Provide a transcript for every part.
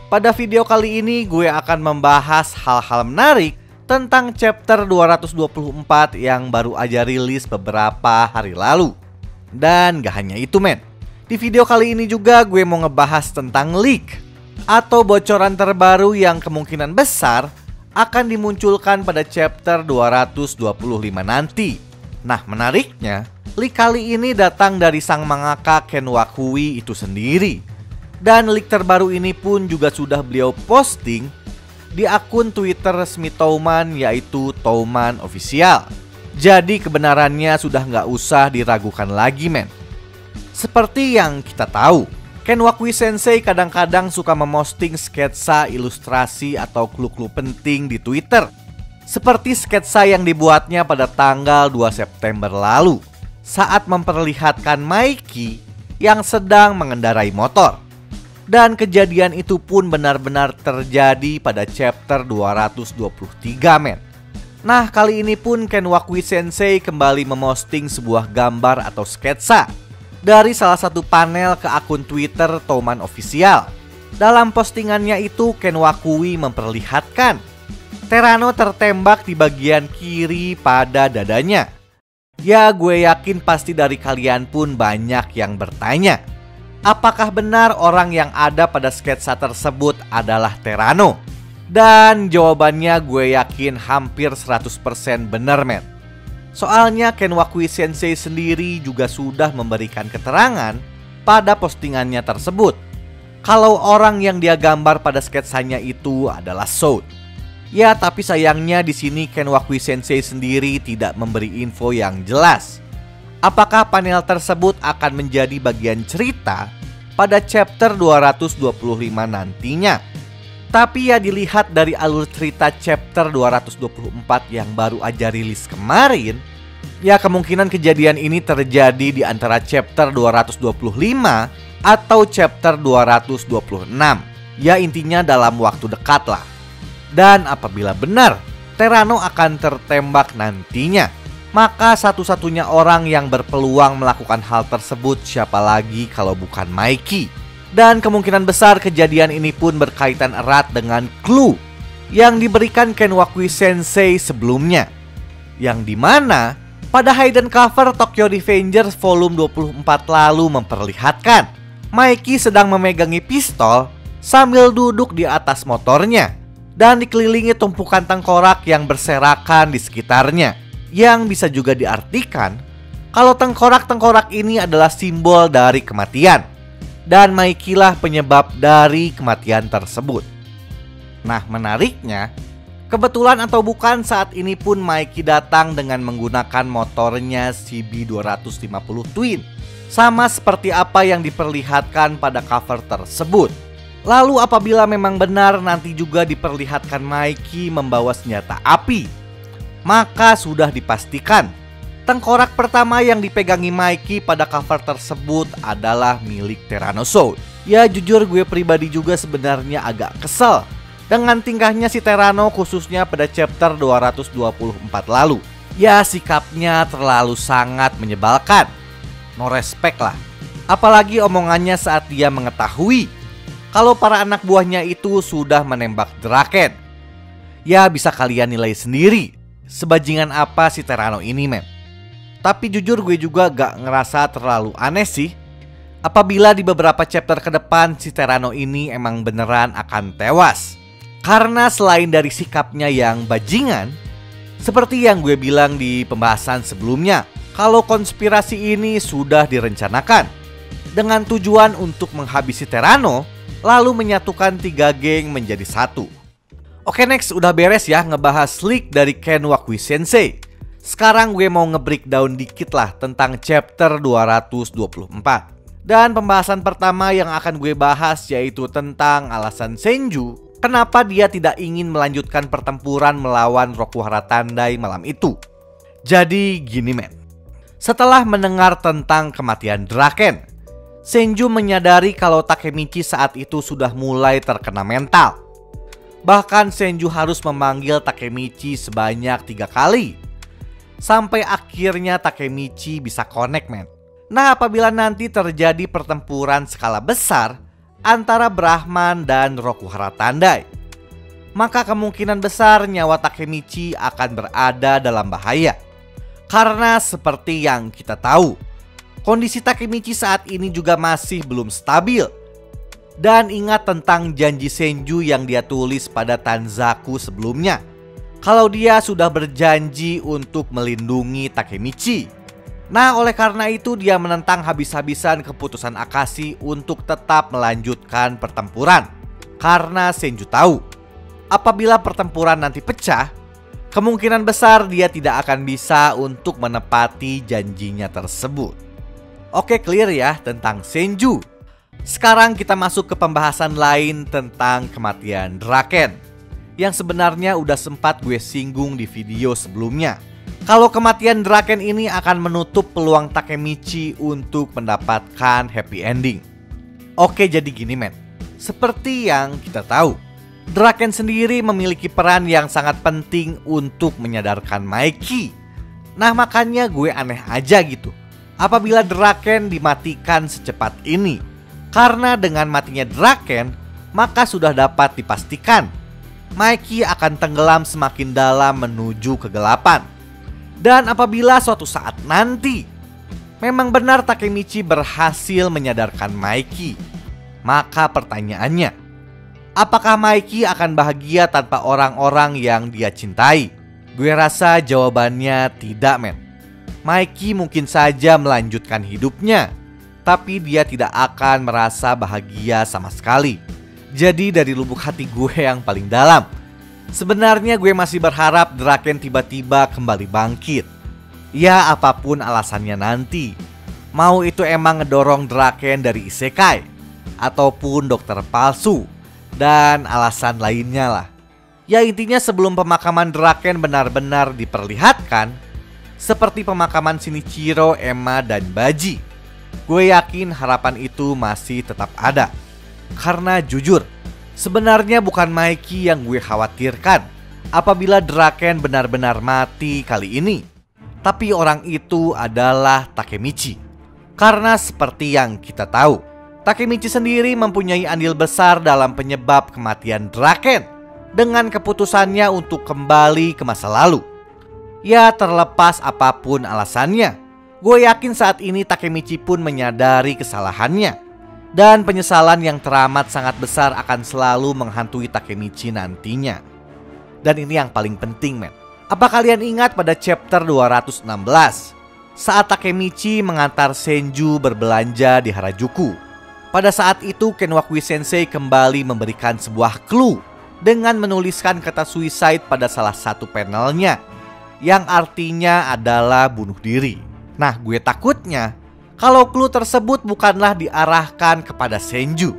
Pada video kali ini gue akan membahas hal-hal menarik tentang chapter 224 yang baru aja rilis beberapa hari lalu. Dan gak hanya itu men, di video kali ini juga gue mau ngebahas tentang leak atau bocoran terbaru yang kemungkinan besar akan dimunculkan pada chapter 225 nanti. Nah menariknya, leak kali ini datang dari sang mangaka Ken Wakui itu sendiri. Dan leak terbaru ini pun juga sudah beliau posting di akun Twitter resmi Touman, yaitu Touman Official. Jadi kebenarannya sudah nggak usah diragukan lagi men. Seperti yang kita tahu, Ken Wakui Sensei kadang-kadang suka memosting sketsa, ilustrasi, atau clue-clue penting di Twitter. Seperti sketsa yang dibuatnya pada tanggal 2 September lalu saat memperlihatkan Mikey yang sedang mengendarai motor. Dan kejadian itu pun benar-benar terjadi pada chapter 223 men. Nah kali ini pun Ken Wakui Sensei kembali memosting sebuah gambar atau sketsa dari salah satu panel ke akun Twitter Touman Official. Dalam postingannya itu Ken Wakui memperlihatkan Terano tertembak di bagian kiri pada dadanya. Ya gue yakin pasti dari kalian pun banyak yang bertanya, apakah benar orang yang ada pada sketsa tersebut adalah Terano? Dan jawabannya gue yakin hampir 100% benar men. Soalnya Ken Wakui Sensei sendiri juga sudah memberikan keterangan pada postingannya tersebut kalau orang yang dia gambar pada sketsanya itu adalah Soud. Ya tapi sayangnya di sini Ken Wakui Sensei sendiri tidak memberi info yang jelas apakah panel tersebut akan menjadi bagian cerita pada chapter 225 nantinya. Tapi ya dilihat dari alur cerita chapter 224 yang baru aja rilis kemarin, ya kemungkinan kejadian ini terjadi di antara chapter 225 atau chapter 226. Ya intinya dalam waktu dekat lah. Dan apabila benar Terano akan tertembak nantinya, maka satu-satunya orang yang berpeluang melakukan hal tersebut siapa lagi kalau bukan Mikey. Dan kemungkinan besar kejadian ini pun berkaitan erat dengan clue yang diberikan Ken Wakui Sensei sebelumnya, yang dimana pada hidden cover Tokyo Revengers volume 24 lalu memperlihatkan Mikey sedang memegangi pistol sambil duduk di atas motornya dan dikelilingi tumpukan tengkorak yang berserakan di sekitarnya, yang bisa juga diartikan kalau tengkorak-tengkorak ini adalah simbol dari kematian, dan Mikey lah penyebab dari kematian tersebut. Nah menariknya, kebetulan atau bukan saat ini pun Mikey datang dengan menggunakan motornya CB250 Twin, sama seperti apa yang diperlihatkan pada cover tersebut. Lalu apabila memang benar nanti juga diperlihatkan Mikey membawa senjata api, maka sudah dipastikan tengkorak pertama yang dipegangi Mikey pada cover tersebut adalah milik Terano Soud. Ya jujur gue pribadi juga sebenarnya agak kesel dengan tingkahnya si Terano, khususnya pada chapter 224 lalu. Ya sikapnya terlalu sangat menyebalkan, no respect lah. Apalagi omongannya saat dia mengetahui kalau para anak buahnya itu sudah menembak Draken. Ya bisa kalian nilai sendiri sebajingan apa si Terano ini men. Tapi jujur gue juga gak ngerasa terlalu aneh sih apabila di beberapa chapter ke depan si Terano ini emang beneran akan tewas. Karena selain dari sikapnya yang bajingan, seperti yang gue bilang di pembahasan sebelumnya, kalau konspirasi ini sudah direncanakan dengan tujuan untuk menghabisi Terano, lalu menyatukan 3 geng menjadi satu. Oke next, udah beres ya ngebahas leak dari Ken Wakui Sensei. Sekarang gue mau nge-breakdown dikit lah tentang chapter 224. Dan pembahasan pertama yang akan gue bahas yaitu tentang alasan Senju kenapa dia tidak ingin melanjutkan pertempuran melawan Rokuhara Tandai malam itu. Jadi gini men, setelah mendengar tentang kematian Draken, Senju menyadari kalau Takemichi saat itu sudah mulai terkena mental. Bahkan Senju harus memanggil Takemichi sebanyak 3 kali sampai akhirnya Takemichi bisa connect men. Nah apabila nanti terjadi pertempuran skala besar antara Brahman dan Rokuhara Tandai, maka kemungkinan besar nyawa Takemichi akan berada dalam bahaya. Karena seperti yang kita tahu, kondisi Takemichi saat ini juga masih belum stabil. Dan ingat tentang janji Senju yang dia tulis pada Tanzaku sebelumnya, kalau dia sudah berjanji untuk melindungi Takemichi. Nah, oleh karena itu dia menentang habis-habisan keputusan Akashi untuk tetap melanjutkan pertempuran. Karena Senju tahu, apabila pertempuran nanti pecah, kemungkinan besar dia tidak akan bisa untuk menepati janjinya tersebut. Oke, clear ya tentang Senju. Sekarang kita masuk ke pembahasan lain tentang kematian Draken, yang sebenarnya udah sempat gue singgung di video sebelumnya. Kalau kematian Draken ini akan menutup peluang Takemichi untuk mendapatkan happy ending. Oke, jadi gini men, seperti yang kita tahu, Draken sendiri memiliki peran yang sangat penting untuk menyadarkan Mikey. Nah, makanya gue aneh aja gitu apabila Draken dimatikan secepat ini. Karena dengan matinya Draken, maka sudah dapat dipastikan Mikey akan tenggelam semakin dalam menuju kegelapan. Dan apabila suatu saat nanti memang benar Takemichi berhasil menyadarkan Mikey, maka pertanyaannya, apakah Mikey akan bahagia tanpa orang-orang yang dia cintai? Gue rasa jawabannya tidak men. Mikey mungkin saja melanjutkan hidupnya, tapi dia tidak akan merasa bahagia sama sekali. Jadi dari lubuk hati gue yang paling dalam, sebenarnya gue masih berharap Draken tiba-tiba kembali bangkit. Ya, apapun alasannya nanti, mau itu emang ngedorong Draken dari isekai, ataupun dokter palsu, dan alasan lainnya lah. Ya intinya sebelum pemakaman Draken benar-benar diperlihatkan, seperti pemakaman Shinichiro, Emma, dan Baji, gue yakin harapan itu masih tetap ada. Karena jujur, sebenarnya bukan Mikey yang gue khawatirkan apabila Draken benar-benar mati kali ini, tapi orang itu adalah Takemichi. Karena seperti yang kita tahu, Takemichi sendiri mempunyai andil besar dalam penyebab kematian Draken dengan keputusannya untuk kembali ke masa lalu. Ya, terlepas apapun alasannya, gue yakin saat ini Takemichi pun menyadari kesalahannya. Dan penyesalan yang teramat sangat besar akan selalu menghantui Takemichi nantinya. Dan ini yang paling penting men. Apa kalian ingat pada chapter 216 saat Takemichi mengantar Senju berbelanja di Harajuku? Pada saat itu Kenwakui Sensei kembali memberikan sebuah clue dengan menuliskan kata suicide pada salah satu panelnya, yang artinya adalah bunuh diri. Nah, gue takutnya kalau clue tersebut bukanlah diarahkan kepada Senju,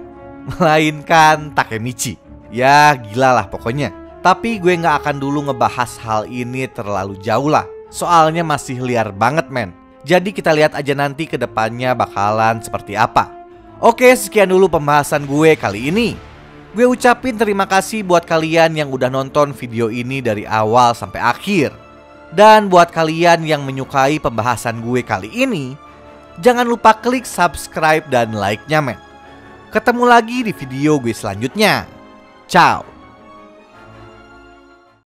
melainkan Takemichi. Ya gila lah pokoknya. Tapi gue gak akan dulu ngebahas hal ini terlalu jauh lah, soalnya masih liar banget men. Jadi kita lihat aja nanti ke depannya bakalan seperti apa. Oke, sekian dulu pembahasan gue kali ini. Gue ucapin terima kasih buat kalian yang udah nonton video ini dari awal sampai akhir. Dan buat kalian yang menyukai pembahasan gue kali ini, jangan lupa klik subscribe dan like-nya men. Ketemu lagi di video gue selanjutnya. Ciao.